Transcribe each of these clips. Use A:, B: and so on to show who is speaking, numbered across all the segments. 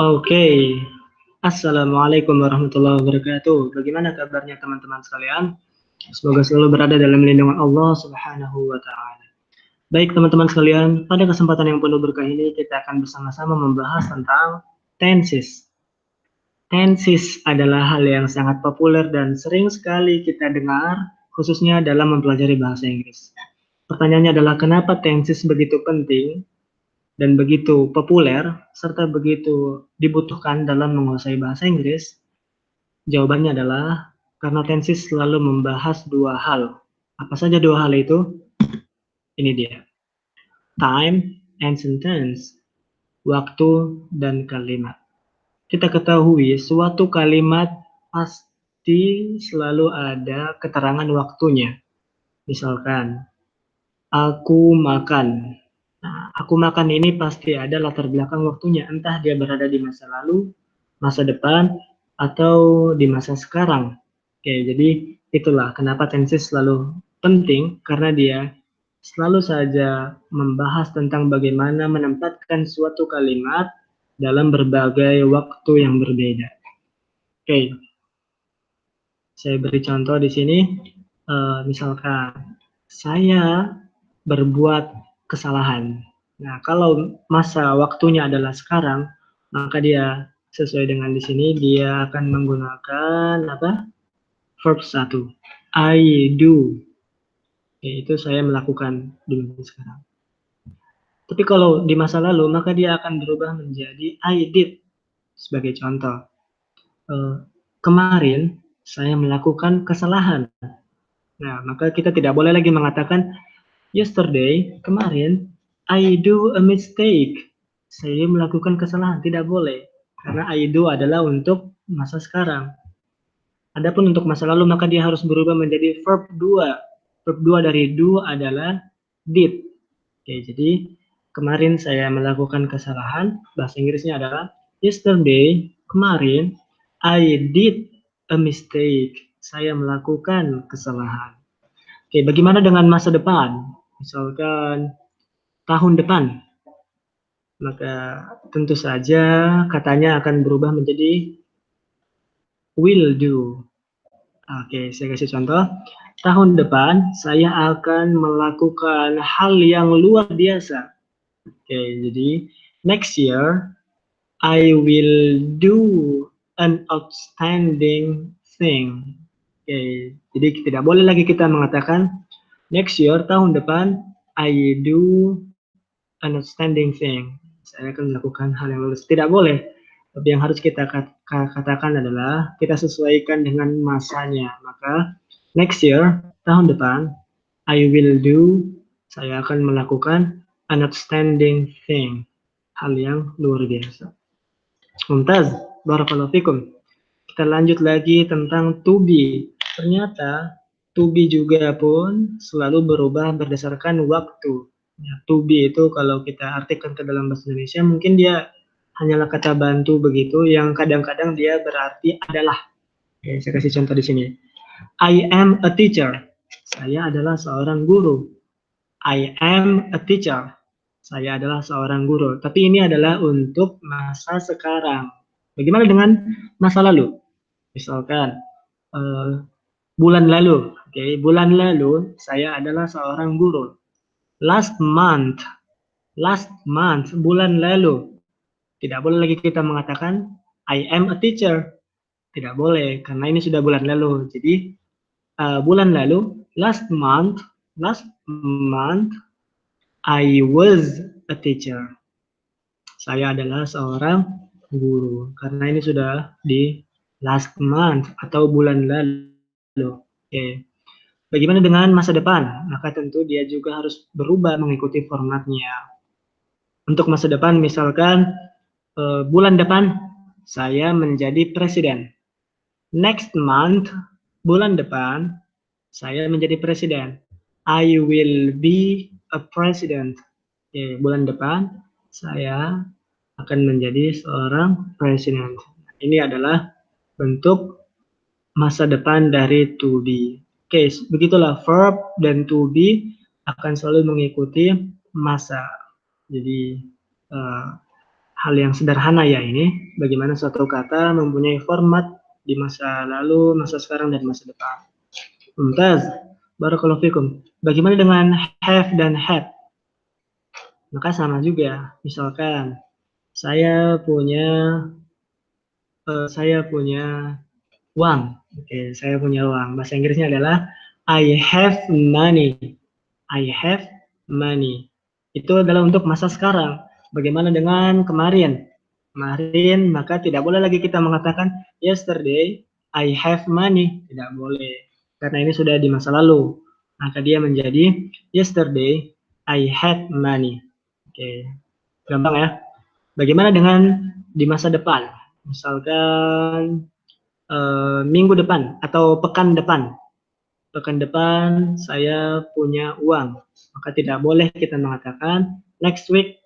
A: Oke, Assalamualaikum warahmatullahi wabarakatuh. Bagaimana kabarnya teman-teman sekalian? Semoga selalu berada dalam lindungan Allah Subhanahu wa Ta'ala. Baik, teman-teman sekalian, pada kesempatan yang penuh berkah ini kita akan bersama-sama membahas tentang tenses. Tenses adalah hal yang sangat populer dan sering sekali kita dengar, khususnya dalam mempelajari bahasa Inggris. Pertanyaannya adalah kenapa tenses begitu penting dan begitu populer serta begitu dibutuhkan dalam menguasai bahasa Inggris? Jawabannya adalah karena tenses selalu membahas dua hal. Apa saja dua hal itu? Ini dia. Time and sentence. Waktu dan kalimat. Kita ketahui suatu kalimat pasti selalu ada keterangan waktunya. Misalkan, aku makan. Nah, aku makan ini pasti ada latar belakang waktunya, entah dia berada di masa lalu, masa depan, atau di masa sekarang. Oke, jadi itulah kenapa tenses selalu penting, karena dia selalu saja membahas tentang bagaimana menempatkan suatu kalimat dalam berbagai waktu yang berbeda. Oke, saya beri contoh di sini. Misalkan, saya berbuat kesalahan. Nah, kalau masa waktunya adalah sekarang, maka dia sesuai dengan di sini dia akan menggunakan apa? Verb 1. I do. Yaitu saya melakukan di masa sekarang. Tapi kalau di masa lalu, maka dia akan berubah menjadi I did. Sebagai contoh, kemarin saya melakukan kesalahan. Nah, maka kita tidak boleh lagi mengatakan yesterday, kemarin, I do a mistake. Saya melakukan kesalahan, tidak boleh. Karena I do adalah untuk masa sekarang. Adapun untuk masa lalu, maka dia harus berubah menjadi verb 2. Verb 2 dari do adalah did. Oke, jadi kemarin saya melakukan kesalahan, bahasa Inggrisnya adalah yesterday, kemarin, I did a mistake. Saya melakukan kesalahan. Oke, bagaimana dengan masa depan? Misalkan tahun depan, maka tentu saja katanya akan berubah menjadi will do. Oke, saya kasih contoh. Tahun depan saya akan melakukan hal yang luar biasa. Oke, jadi next year I will do an outstanding thing. Oke, jadi tidak boleh lagi kita mengatakan next year, tahun depan, I do an outstanding thing. Saya akan melakukan hal yang lulus. Tidak boleh. Tapi yang harus kita katakan adalah kita sesuaikan dengan masanya. Maka next year, tahun depan, I will do, saya akan melakukan an outstanding thing. Hal yang luar biasa. Mumtaz, barakallahu fikum. Kita lanjut lagi tentang to be. Ternyata to be juga pun selalu berubah berdasarkan waktu. Ya, to be itu kalau kita artikan ke dalam bahasa Indonesia mungkin dia hanyalah kata bantu begitu yang kadang-kadang dia berarti adalah. Oke, saya kasih contoh di sini. I am a teacher. Saya adalah seorang guru. I am a teacher. Saya adalah seorang guru. Tapi ini adalah untuk masa sekarang. Bagaimana dengan masa lalu? Misalkan bulan lalu, oke, bulan lalu saya adalah seorang guru. Last month, bulan lalu. Tidak boleh lagi kita mengatakan I am a teacher. Tidak boleh, karena ini sudah bulan lalu. Jadi bulan lalu, last month, I was a teacher. Saya adalah seorang guru. Karena ini sudah di last month atau bulan lalu. Oke. Bagaimana dengan masa depan? Maka tentu dia juga harus berubah mengikuti formatnya. Untuk masa depan misalkan bulan depan saya menjadi presiden. Next month, bulan depan saya menjadi presiden. I will be a president. Oke, bulan depan saya akan menjadi seorang presiden. Ini adalah bentuk masa depan dari to be. Oke, begitulah verb dan to be akan selalu mengikuti masa. Jadi hal yang sederhana ya ini, bagaimana suatu kata mempunyai format di masa lalu, masa sekarang, dan masa depan. Mumtaz, barakallahu fikum. Bagaimana dengan have dan had? Maka sama juga. Misalkan saya punya uang. Oke, saya punya uang. Bahasa Inggrisnya adalah I have money. I have money. Itu adalah untuk masa sekarang. Bagaimana dengan kemarin? Kemarin, maka tidak boleh lagi kita mengatakan yesterday I have money. Tidak boleh. Karena ini sudah di masa lalu. Maka dia menjadi yesterday I had money. Oke, gampang ya. Bagaimana dengan di masa depan? Misalkan minggu depan atau pekan depan. Pekan depan saya punya uang. Maka tidak boleh kita mengatakan next week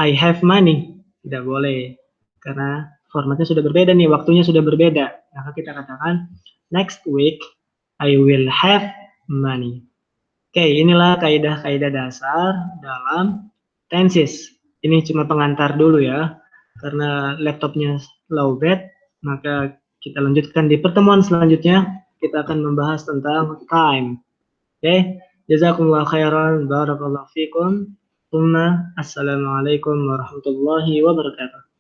A: I have money. Tidak boleh. Karena formatnya sudah berbeda nih, waktunya sudah berbeda. Maka kita katakan next week I will have money. Oke, inilah kaidah-kaidah dasar dalam tenses. Ini cuma pengantar dulu ya. Karena laptopnya lowbat, maka kita lanjutkan di pertemuan selanjutnya. Kita akan membahas tentang time. Oke, jazakumullah khairan, barakallahu fikum. Assalamualaikum warahmatullahi wabarakatuh.